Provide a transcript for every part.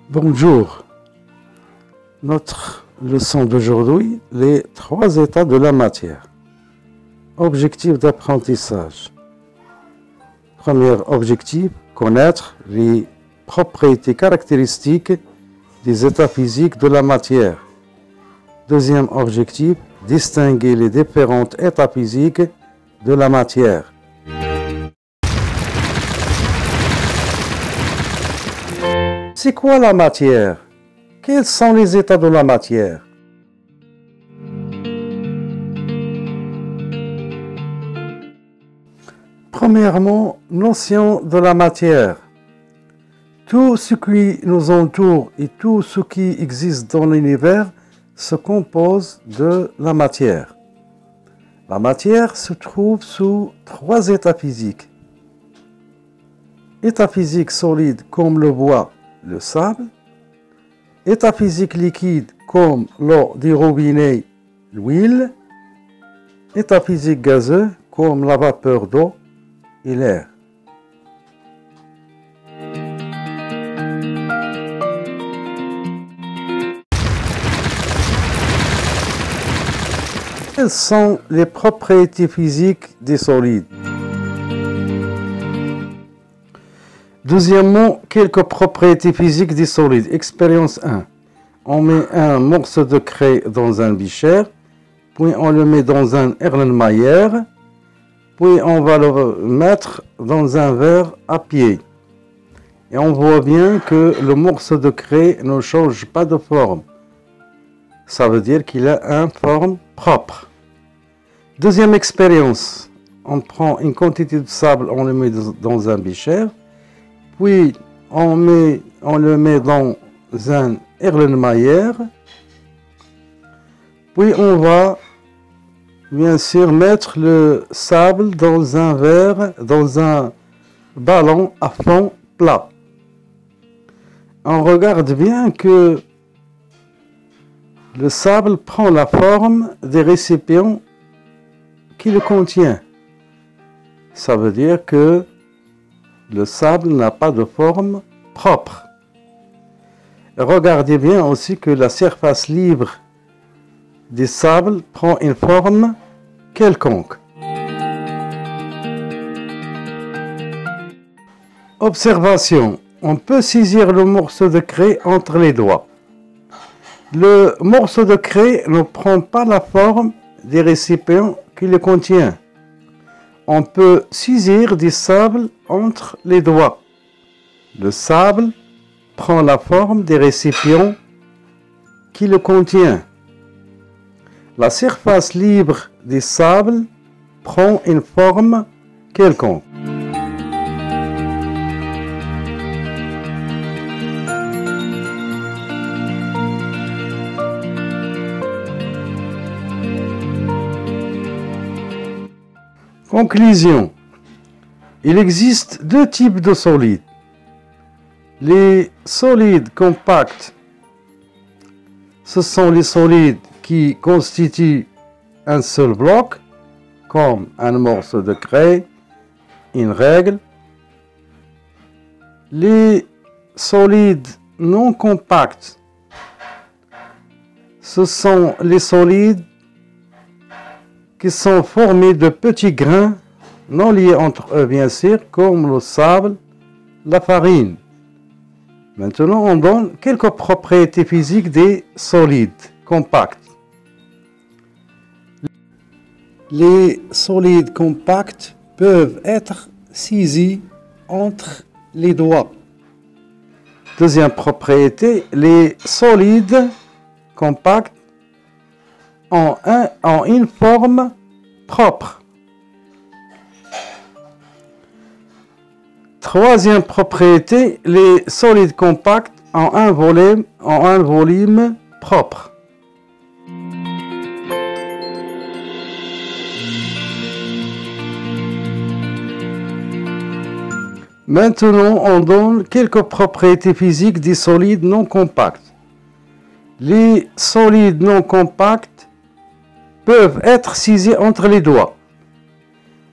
Bonjour, notre leçon d'aujourd'hui, les 3 états de la matière. Objectif d'apprentissage. Premier objectif, connaître les propriétés caractéristiques des états physiques de la matière. Deuxième objectif, distinguer les différents états physiques de la matière. C'est quoi la matière? Quels sont les états de la matière? Premièrement, notion de la matière. Tout ce qui nous entoure et tout ce qui existe dans l'univers se compose de la matière. La matière se trouve sous 3 états physiques. État physique solide comme le bois, le sable, état physique liquide comme l'eau du robinet, l'huile, état physique gazeux comme la vapeur d'eau et l'air. Quelles sont les propriétés physiques des solides? Deuxièmement, quelques propriétés physiques des solides. Expérience 1. On met un morceau de craie dans un becher, puis on le met dans un Erlenmeyer, puis on va le mettre dans un verre à pied. Et on voit bien que le morceau de craie ne change pas de forme. Ça veut dire qu'il a une forme propre. Deuxième expérience. On prend une quantité de sable, on le met dans un becher, puis on le met dans un Erlenmeyer, puis on va bien sûr mettre le sable dans un verre, dans un ballon à fond plat. On regarde bien que le sable prend la forme des récipients qui le contient. Ça veut dire que le sable n'a pas de forme propre. Regardez bien aussi que la surface libre du sable prend une forme quelconque. Observation. On peut saisir le morceau de craie entre les doigts. Le morceau de craie ne prend pas la forme des récipients qui le contient. On peut saisir du sable entre les doigts. Le sable prend la forme des récipients qui le contient. La surface libre du sable prend une forme quelconque. Conclusion. Il existe 2 types de solides. Les solides compacts, ce sont les solides qui constituent un seul bloc, comme un morceau de craie, une règle. Les solides non compacts, ce sont les solides qui sont formés de petits grains non liés entre eux, bien sûr, comme le sable, la farine. Maintenant, on donne quelques propriétés physiques des solides compacts. Les solides compacts peuvent être saisis entre les doigts. Deuxième propriété, les solides compacts ont une forme propre. Troisième propriété, les solides compacts ont un volume propre. Maintenant, on donne quelques propriétés physiques des solides non compacts. Les solides non compacts peuvent être saisis entre les doigts.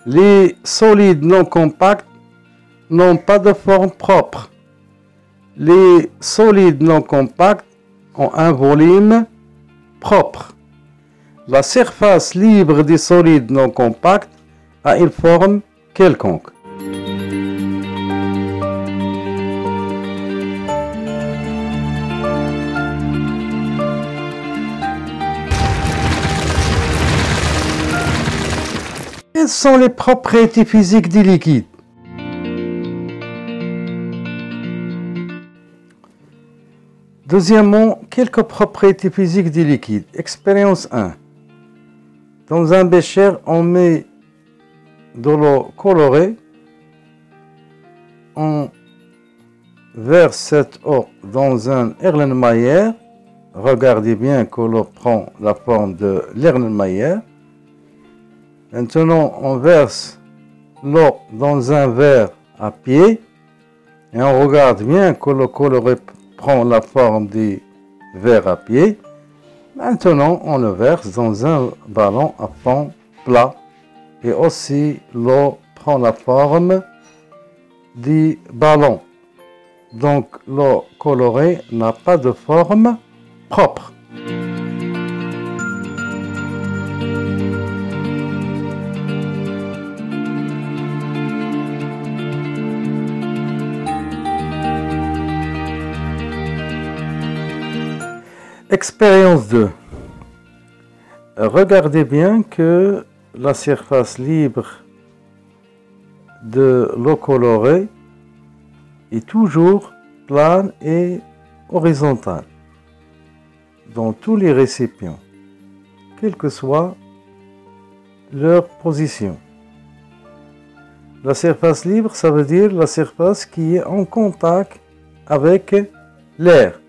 Les solides non compacts n'ont pas de forme propre. Les solides non compacts ont un volume propre. La surface libre des solides non compacts a une forme quelconque. Quelles sont les propriétés physiques des liquides? Deuxièmement, quelques propriétés physiques des liquides. Expérience 1. Dans un bécher, on met de l'eau colorée. On verse cette eau dans un Erlenmeyer. Regardez bien que l'eau prend la forme de l'Erlenmeyer. Maintenant, on verse l'eau dans un verre à pied et on regarde bien que le coloré prend la forme du verre à pied. Maintenant, on le verse dans un ballon à fond plat et aussi l'eau prend la forme du ballon. Donc, l'eau colorée n'a pas de forme propre. Expérience 2. Regardez bien que la surface libre de l'eau colorée est toujours plane et horizontale dans tous les récipients, quelle que soit leur position. La surface libre, ça veut dire la surface qui est en contact avec l'air.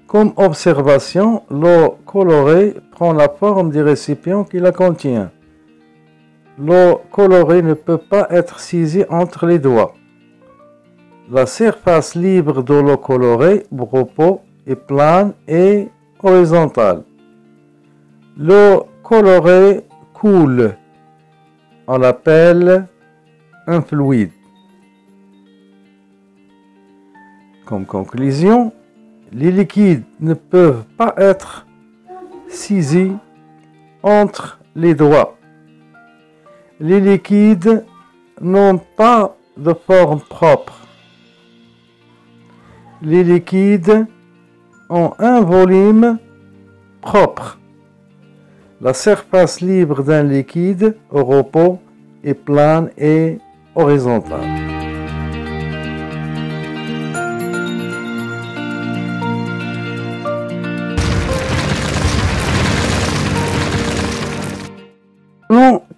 Comme observation, l'eau colorée prend la forme du récipient qui la contient. L'eau colorée ne peut pas être saisie entre les doigts. La surface libre de l'eau colorée repos est plane et horizontale. L'eau colorée coule. On l'appelle un fluide. Comme conclusion, les liquides ne peuvent pas être saisis entre les doigts. Les liquides n'ont pas de forme propre. Les liquides ont un volume propre. La surface libre d'un liquide au repos est plane et horizontale.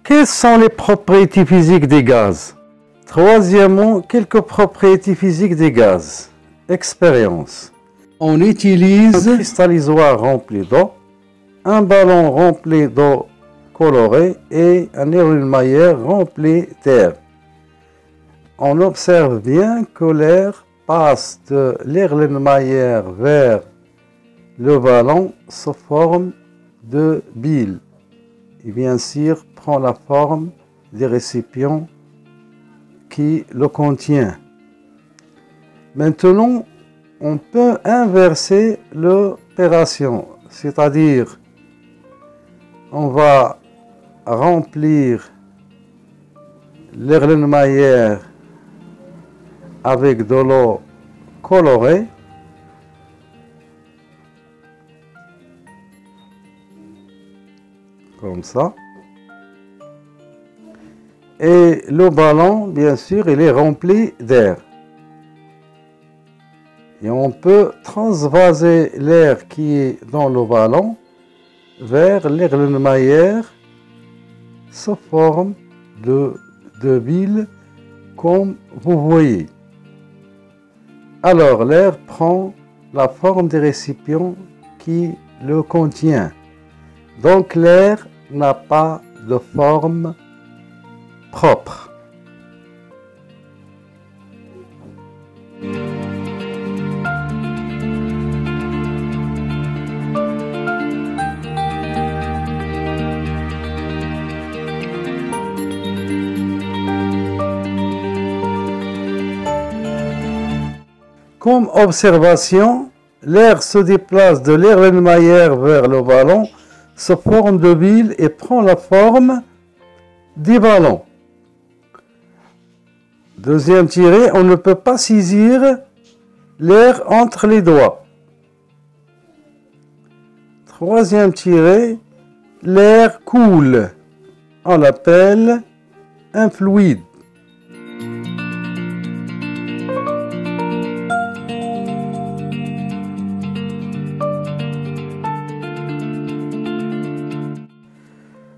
Quelles sont les propriétés physiques des gaz? Troisièmement, quelques propriétés physiques des gaz. Expérience. On utilise un cristallisoire rempli d'eau, un ballon rempli d'eau colorée et un Erlenmeyer rempli d'air. On observe bien que l'air passe de l'Erlenmeyer vers le ballon sous forme de bile. Et bien sûr, prend la forme des récipients qui le contient. Maintenant, on peut inverser l'opération, c'est-à-dire on va remplir l'Erlenmeyer avec de l'eau colorée. Comme ça. Et le ballon, bien sûr, il est rempli d'air. Et on peut transvaser l'air qui est dans le ballon vers l'Erlenmeyer sous forme de billes, comme vous voyez. Alors, l'air prend la forme des récipients qui le contient. Donc, l'air n'a pas de forme propre. Comme observation, l'air se déplace de l'Erlenmeyer vers le ballon, se forme de billes et prend la forme du ballon. Deuxième tiré, on ne peut pas saisir l'air entre les doigts. Troisième tiré, l'air coule. On l'appelle un fluide.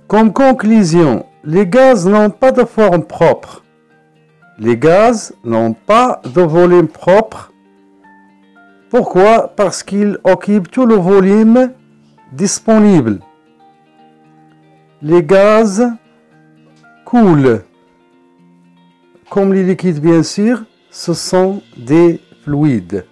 Comme conclusion, les gaz n'ont pas de forme propre. Les gaz n'ont pas de volume propre. Pourquoi? Parce qu'ils occupent tout le volume disponible. Les gaz coulent. Comme les liquides, bien sûr, ce sont des fluides.